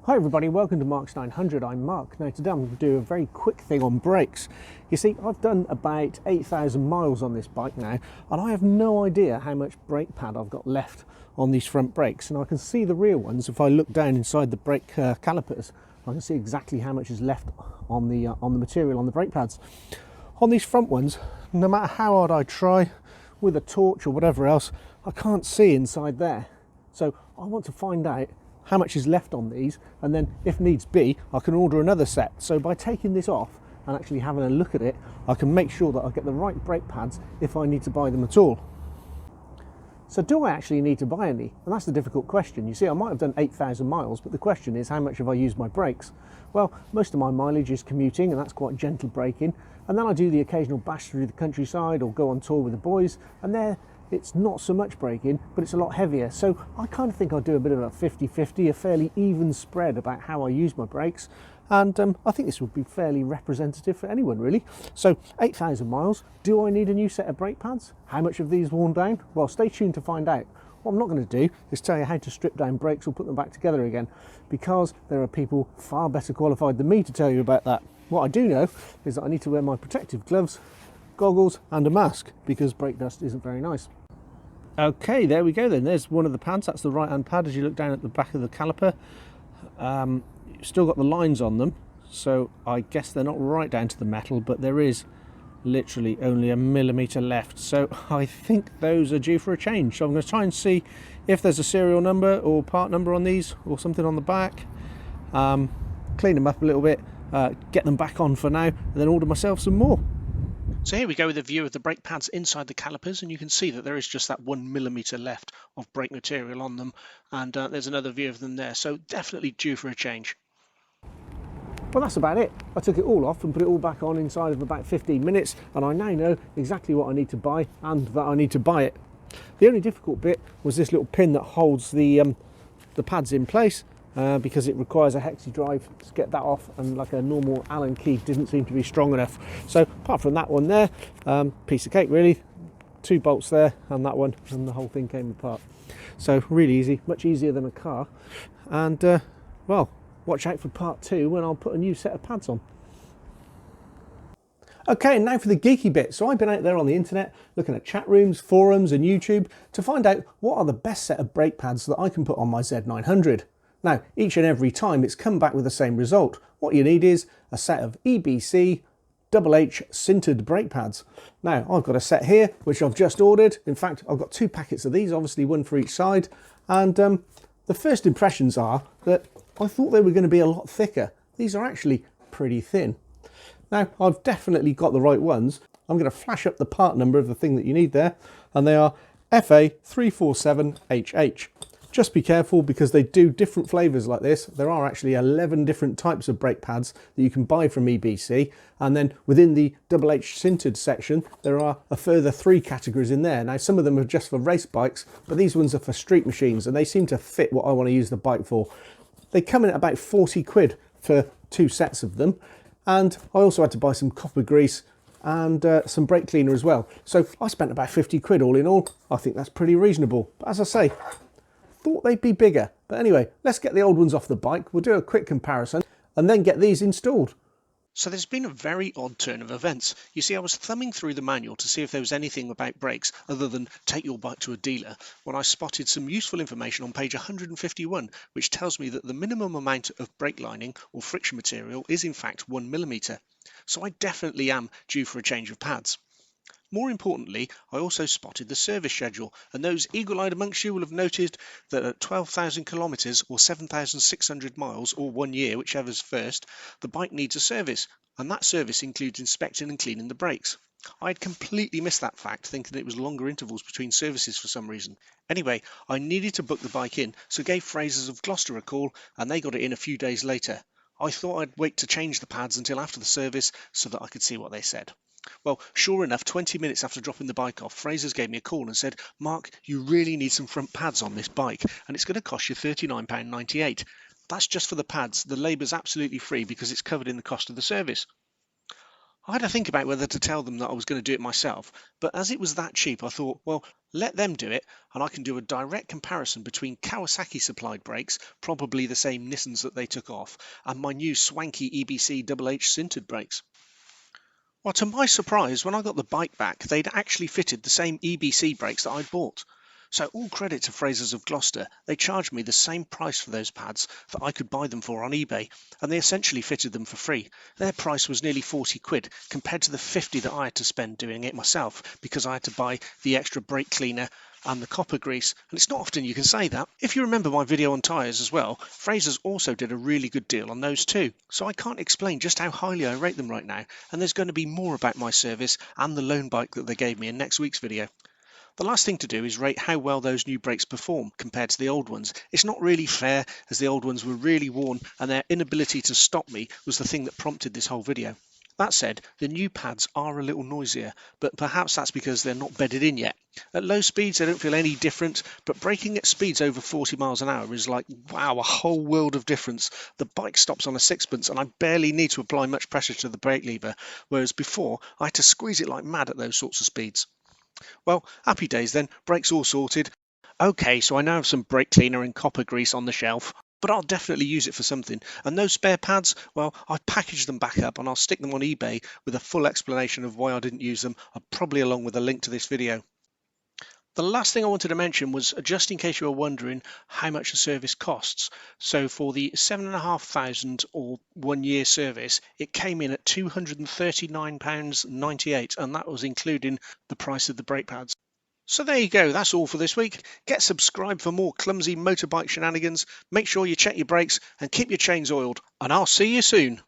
Hi everybody, welcome to Mark's 900. I'm Mark. Now today I'm going to do a very quick thing on brakes. You see, I've done about 8,000 miles on this bike now, and I have no idea how much brake pad I've got left on these front brakes. And I can see the rear ones. If I look down inside the brake calipers, I can see exactly how much is left on the material on the brake pads. On these front ones, no matter how hard I try with a torch or whatever else, I can't see inside there. So I want to find out how much is left on these, and then if needs be I can order another set. So by taking this off and actually having a look at it, I can make sure that I get the right brake pads if I need to buy them at all. So do I actually need to buy any? And that's the difficult question. You see, I might have done 8,000 miles, but the question is, how much have I used my brakes? Well, most of my mileage is commuting, and that's quite gentle braking, and then I do the occasional bash through the countryside or go on tour with the boys, and there it's not so much braking, but it's a lot heavier. So I kind of think I'll do a bit of a 50-50, a fairly even spread about how I use my brakes. And I think this would be fairly representative for anyone, really. So 8,000 miles, do I need a new set of brake pads? How much have these worn down? Well, stay tuned to find out. What I'm not going to do is tell you how to strip down brakes or put them back together again, because there are people far better qualified than me to tell you about that. What I do know is that I need to wear my protective gloves, goggles and a mask, because brake dust isn't very nice. Okay, there we go then. There's one of the pads. That's the right hand pad as you look down at the back of the caliper. Still got the lines on them, so I guess they're not right down to the metal, but there is literally only a millimetre left. So I think those are due for a change. So I'm going to try and see if there's a serial number or part number on these or something on the back. Clean them up a little bit, get them back on for now, and then order myself some more. So here we go with a view of the brake pads inside the calipers, and you can see that there is just that 1 millimetre left of brake material on them, and there's another view of them there, so definitely due for a change. Well, that's about it. I took it all off and put it all back on inside of about 15 minutes, and I now know exactly what I need to buy and that I need to buy it. The only difficult bit was this little pin that holds the pads in place, because it requires a hexi drive to get that off, and like a normal Allen key didn't seem to be strong enough. So apart from that one there, piece of cake really, 2 bolts there and that one, and the whole thing came apart. So really easy, much easier than a car. And well, watch out for part 2 when I'll put a new set of pads on. Okay, and now for the geeky bit. So I've been out there on the internet looking at chat rooms, forums and YouTube to find out what are the best set of brake pads that I can put on my Z900. Now, each and every time it's come back with the same result. What you need is a set of EBC HH sintered brake pads. Now, I've got a set here, which I've just ordered. In fact, I've got 2 packets of these, obviously one for each side. And the first impressions are that I thought they were going to be a lot thicker. These are actually pretty thin. Now, I've definitely got the right ones. I'm going to flash up the part number of the thing that you need there, and they are FA347HH. Just be careful, because they do different flavours like this. There are actually 11 different types of brake pads that you can buy from EBC, and then within the HH sintered section there are a further 3 categories in there. Now some of them are just for race bikes, but these ones are for street machines, and they seem to fit what I want to use the bike for. They come in at about 40 quid for 2 sets of them, and I also had to buy some copper grease and some brake cleaner as well. So I spent about 50 quid all in all. I think that's pretty reasonable, but as I say, thought they'd be bigger. But anyway, let's get the old ones off the bike. We'll do a quick comparison and then get these installed. So there's been a very odd turn of events. You see, I was thumbing through the manual to see if there was anything about brakes other than take your bike to a dealer, when I spotted some useful information on page 151, which tells me that the minimum amount of brake lining or friction material is in fact 1 millimetre. So I definitely am due for a change of pads. More importantly, I also spotted the service schedule, and those eagle-eyed amongst you will have noted that at 12,000 kilometres or 7,600 miles or 1 year, whichever's first, the bike needs a service, and that service includes inspecting and cleaning the brakes. I had completely missed that fact, thinking it was longer intervals between services for some reason. Anyway, I needed to book the bike in, so gave Frasers of Gloucester a call, and they got it in a few days later. I thought I'd wait to change the pads until after the service so that I could see what they said. Well, sure enough, 20 minutes after dropping the bike off, Frasers gave me a call and said, "Mark, you really need some front pads on this bike, and it's going to cost you £39.98. That's just for the pads. The labour's absolutely free because it's covered in the cost of the service." I had to think about whether to tell them that I was going to do it myself, but as it was that cheap, I thought, well, let them do it, and I can do a direct comparison between Kawasaki supplied brakes, probably the same Nissans that they took off, and my new swanky EBC Double H sintered brakes. Well, to my surprise, when I got the bike back, they'd actually fitted the same EBC brakes that I'd bought. So all credit to Frasers of Gloucester, they charged me the same price for those pads that I could buy them for on eBay, and they essentially fitted them for free. Their price was nearly 40 quid compared to the 50 that I had to spend doing it myself because I had to buy the extra brake cleaner and the copper grease, and it's not often you can say that. If you remember my video on tyres as well, Frasers also did a really good deal on those too. So I can't explain just how highly I rate them right now, and there's going to be more about my service and the loan bike that they gave me in next week's video. The last thing to do is rate how well those new brakes perform compared to the old ones. It's not really fair, as the old ones were really worn and their inability to stop me was the thing that prompted this whole video. That said, the new pads are a little noisier, but perhaps that's because they're not bedded in yet. At low speeds they don't feel any different, but braking at speeds over 40 miles an hour is like, wow, a whole world of difference. The bike stops on a sixpence and I barely need to apply much pressure to the brake lever, whereas before I had to squeeze it like mad at those sorts of speeds. Well, happy days then, brakes all sorted. Okay, so I now have some brake cleaner and copper grease on the shelf, but I'll definitely use it for something. And those spare pads, well, I've packaged them back up and I'll stick them on eBay with a full explanation of why I didn't use them, probably along with a link to this video. The last thing I wanted to mention was, just in case you were wondering how much the service costs. So for the 7,500 or 1 year service, it came in at £239.98, and that was including the price of the brake pads. So there you go, that's all for this week. Get subscribed for more clumsy motorbike shenanigans, make sure you check your brakes and keep your chains oiled, and I'll see you soon.